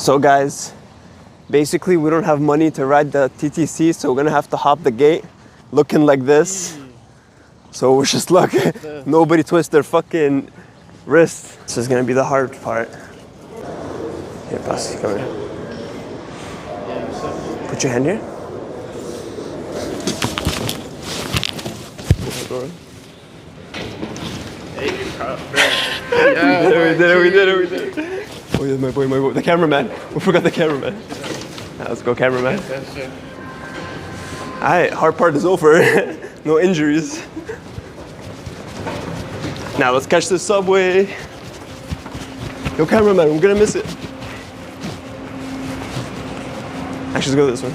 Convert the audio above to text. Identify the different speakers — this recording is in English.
Speaker 1: So guys, basically we don't have money to ride the TTC, so we're gonna have to hop the gate looking like this. So we're just lucky nobody twists their fucking wrist. This is gonna be the hard part. Here, Pasi, come here. Put your hand here. We did it. Oh yeah, my boy. The cameraman. We forgot the cameraman. Let's go, cameraman. Alright, hard part is over. No injuries. Now let's catch the subway. Yo, cameraman, we're gonna miss it. Actually, let's go this way.